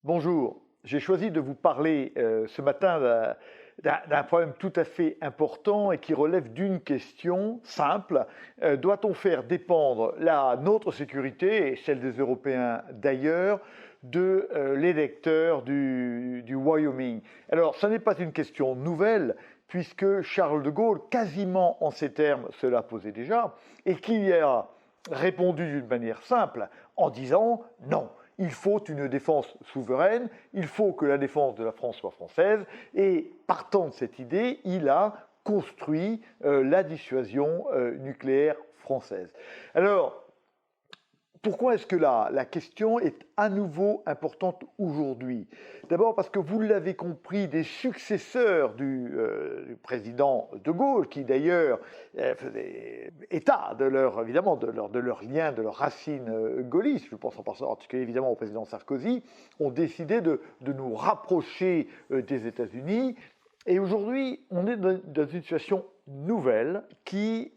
Bonjour, j'ai choisi de vous parler ce matin d'un problème tout à fait important et qui relève d'une question simple. Doit-on faire dépendre notre sécurité et celle des Européens d'ailleurs de l'électeur du Wyoming? Alors, ce n'est pas une question nouvelle puisque Charles de Gaulle, quasiment en ces termes, se l'a posé déjà et qui a répondu d'une manière simple en disant non. Il faut une défense souveraine, il faut que la défense de la France soit française, et partant de cette idée, il a construit la dissuasion nucléaire française. Alors, pourquoi est-ce que la question est à nouveau importante aujourd'hui? D'abord parce que vous l'avez compris, des successeurs du président de Gaulle, qui d'ailleurs faisaient état de leur, évidemment, de leur lien, de leur racine gaulliste, je pense en particulier évidemment au président Sarkozy, ont décidé de nous rapprocher des États-Unis. Et aujourd'hui, on est dans une situation nouvelle qui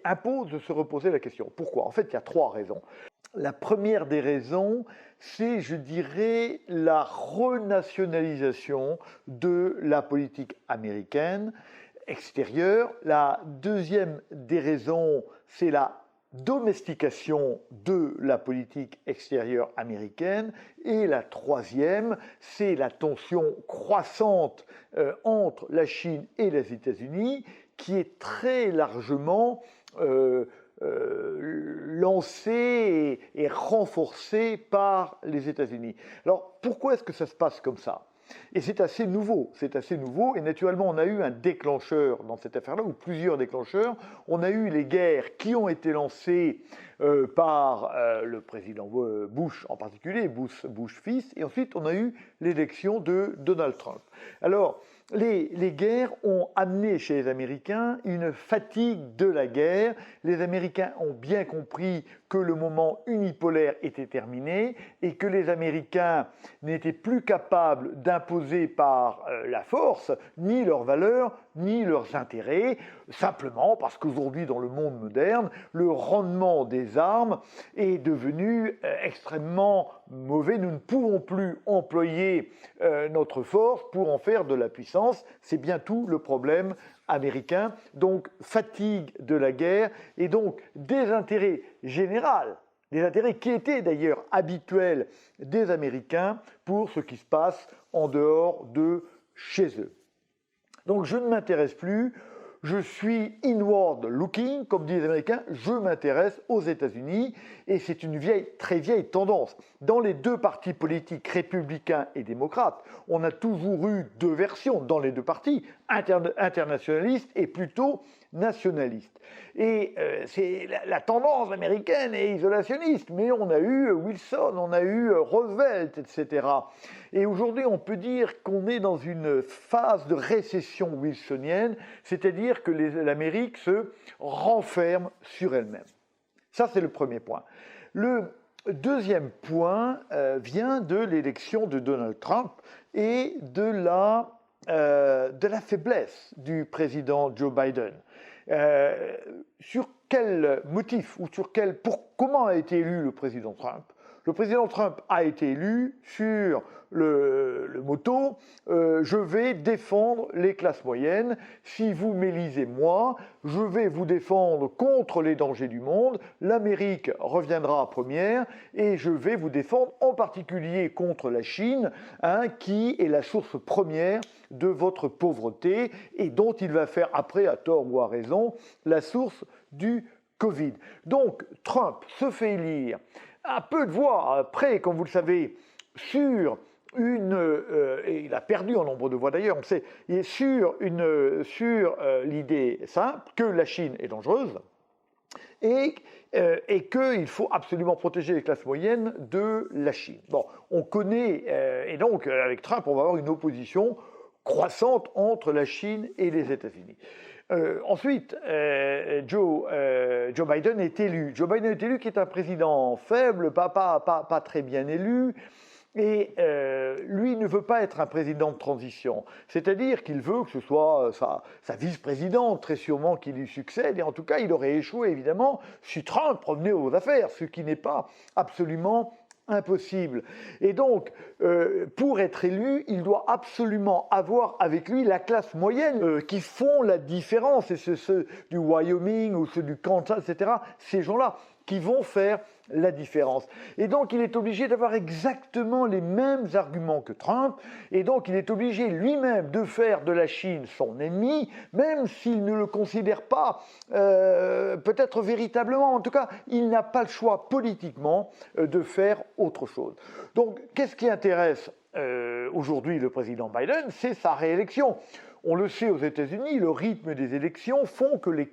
impose de se reposer la question. Pourquoi? En fait, il y a trois raisons. La première des raisons, c'est, je dirais, la renationalisation de la politique américaine extérieure. La deuxième des raisons, c'est la domestication de la politique extérieure américaine. Et la troisième, c'est la tension croissante entre la Chine et les États-Unis, qui est très largement lancée et renforcée par les États-Unis. Alors, pourquoi est-ce que ça se passe comme ça? Et c'est assez nouveau, et naturellement on a eu un déclencheur dans cette affaire-là, ou plusieurs déclencheurs. On a eu les guerres qui ont été lancées par le président Bush en particulier, Bush fils, et ensuite on a eu l'élection de Donald Trump. Alors, les guerres ont amené chez les Américains une fatigue de la guerre. Les Américains ont bien compris que le moment unipolaire était terminé et que les Américains n'étaient plus capables d'imposer par la force ni leurs valeurs ni leurs intérêts, simplement parce qu'aujourd'hui, dans le monde moderne, le rendement des armes est devenu extrêmement mauvais. Nous ne pouvons plus employer notre force pour en faire de la puissance. C'est bien tout le problème américain. Donc, fatigue de la guerre et donc désintérêt général, des intérêts qui étaient d'ailleurs habituels des Américains pour ce qui se passe en dehors de chez eux. Donc je ne m'intéresse plus, je suis inward looking, comme disent les Américains, je m'intéresse aux États-Unis et c'est une très vieille tendance. Dans les deux partis politiques, républicains et démocrates, on a toujours eu deux versions dans les deux partis, internationalistes et plutôt nationalistes. Et c'est la tendance américaine est isolationniste, mais on a eu Wilson, on a eu Roosevelt, etc. Et aujourd'hui, on peut dire qu'on est dans une phase de récession wilsonienne, c'est-à-dire que l'Amérique se renferme sur elle-même. Ça, c'est le premier point. Le deuxième point vient de l'élection de Donald Trump et de la faiblesse du président Joe Biden. Sur quel motif ou comment a été élu le président Trump? Le président Trump a été élu sur le motto je vais défendre les classes moyennes. Si vous m'élisez moi, je vais vous défendre contre les dangers du monde. L'Amérique reviendra première et je vais vous défendre en particulier contre la Chine, qui est la source première de votre pauvreté et dont il va faire après, à tort ou à raison, la source du Covid. Donc Trump se fait élire à peu de voix près, comme vous le savez, sur et il a perdu en nombre de voix d'ailleurs, on sait, il est sur l'idée simple que la Chine est dangereuse et qu'il faut absolument protéger les classes moyennes de la Chine. Bon, on connaît, et donc avec Trump, on va avoir une opposition croissante entre la Chine et les États-Unis. Ensuite, Joe Biden est élu. Joe Biden est élu qui est un président faible, pas très bien élu, et lui ne veut pas être un président de transition. C'est-à-dire qu'il veut que ce soit sa vice-présidente, très sûrement, qui lui succède, et en tout cas, il aurait échoué, évidemment, si Trump revenait aux affaires, ce qui n'est pas absolument impossible. Et donc, pour être élu, il doit absolument avoir avec lui la classe moyenne qui font la différence. Et c'est ceux du Wyoming ou ceux du Kansas, etc., ces gens-là qui vont faire la différence. Et donc, il est obligé d'avoir exactement les mêmes arguments que Trump, et donc il est obligé lui-même de faire de la Chine son ennemi, même s'il ne le considère pas peut-être véritablement. En tout cas, il n'a pas le choix politiquement de faire autre chose. Donc, qu'est-ce qui intéresse aujourd'hui le président Biden? C'est sa réélection. On le sait aux États-Unis, le rythme des élections font que les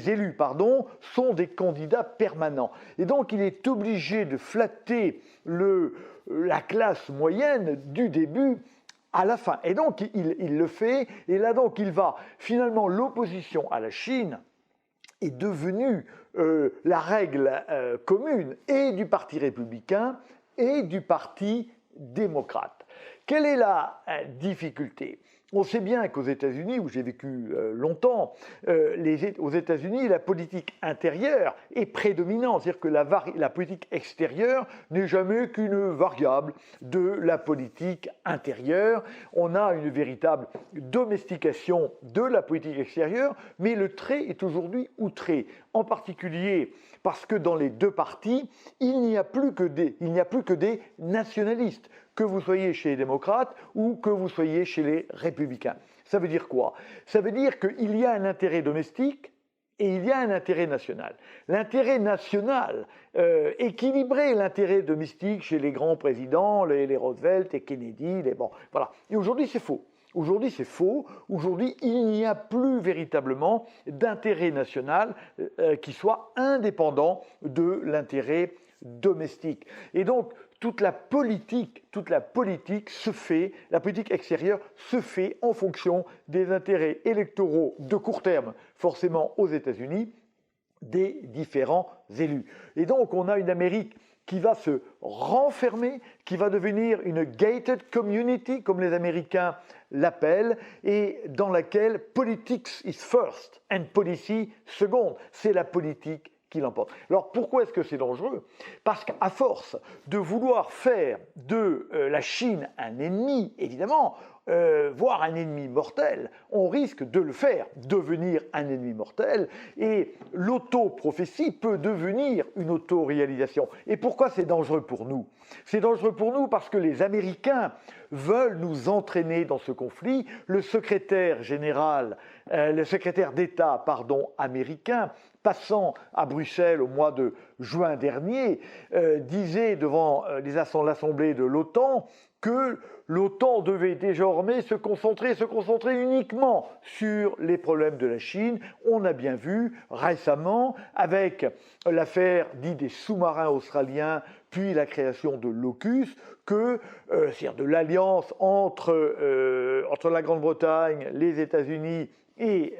élus, sont des candidats permanents. Et donc, il est obligé de flatter la classe moyenne du début à la fin. Et donc, il le fait. Et là, donc, finalement, l'opposition à la Chine est devenue la règle commune et du Parti républicain et du Parti démocrate. Quelle est la difficulté? On sait bien qu'aux États-Unis, où j'ai vécu longtemps, aux États-Unis, la politique intérieure est prédominante, c'est-à-dire que la politique extérieure n'est jamais qu'une variable de la politique intérieure. On a une véritable domestication de la politique extérieure, mais le trait est aujourd'hui outré, en particulier parce que dans les deux partis, il n'y a plus que des nationalistes, que vous soyez chez les démocrates ou que vous soyez chez les républicains. Ça veut dire quoi? Ça veut dire qu'il y a un intérêt domestique et il y a un intérêt national. L'intérêt national équilibrait l'intérêt domestique chez les grands présidents, les Roosevelt et Kennedy, voilà. Et aujourd'hui, c'est faux. Aujourd'hui, c'est faux. Aujourd'hui, il n'y a plus véritablement d'intérêt national qui soit indépendant de l'intérêt domestique. Et donc, toute la politique extérieure se fait en fonction des intérêts électoraux de court terme, forcément aux États-Unis, des différents élus. Et donc, on a une Amérique qui va se renfermer, qui va devenir une gated community, comme les Américains l'appellent, et dans laquelle politics is first and policy second. C'est la politique qui l'emporte. Alors pourquoi est-ce que c'est dangereux? Parce qu'à force de vouloir faire de la Chine un ennemi, évidemment, voire un ennemi mortel, on risque de le faire devenir un ennemi mortel, et l'autoprophétie peut devenir une autoréalisation. Et pourquoi c'est dangereux pour nous? C'est dangereux pour nous parce que les Américains veulent nous entraîner dans ce conflit. Le secrétaire d'État, américain, passant à Bruxelles au mois de juin dernier, disait devant l'Assemblée de l'OTAN que l'OTAN devait désormais se concentrer uniquement sur les problèmes de la Chine. On a bien vu récemment, avec l'affaire dite des sous-marins australiens, puis la création de l'AUKUS, c'est-à-dire de l'alliance entre la Grande-Bretagne, les États-Unis et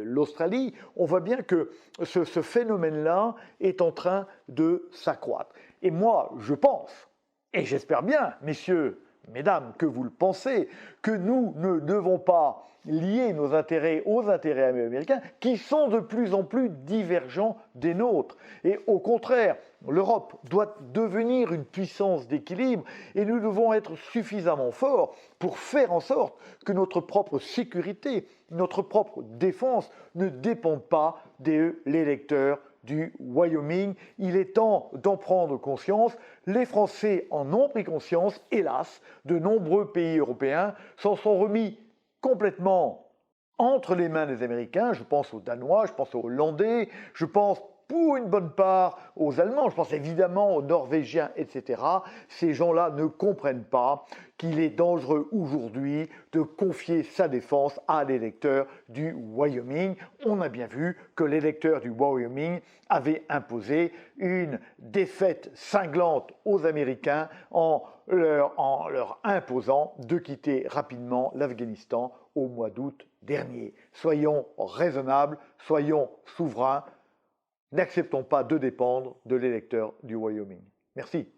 l'Australie, on voit bien que ce phénomène-là est en train de s'accroître. Et moi, je pense, et j'espère bien, messieurs, mesdames, que vous le pensez, que nous ne devons pas lier nos intérêts aux intérêts américains, qui sont de plus en plus divergents des nôtres. Et au contraire, l'Europe doit devenir une puissance d'équilibre, et nous devons être suffisamment forts pour faire en sorte que notre propre sécurité, notre propre défense ne dépendent pas de l'électeur du Wyoming. Il est temps d'en prendre conscience. Les Français en ont pris conscience, hélas. De nombreux pays européens s'en sont remis complètement entre les mains des Américains. Je pense aux Danois, je pense aux Hollandais, je pense pour une bonne part aux Allemands, je pense évidemment aux Norvégiens, etc. Ces gens-là ne comprennent pas qu'il est dangereux aujourd'hui de confier sa défense à l'électeur du Wyoming. On a bien vu que l'électeur du Wyoming avait imposé une défaite cinglante aux Américains en leur imposant de quitter rapidement l'Afghanistan au mois d'août dernier. Soyons raisonnables, soyons souverains. N'acceptons pas de dépendre de l'électeur du Wyoming. Merci.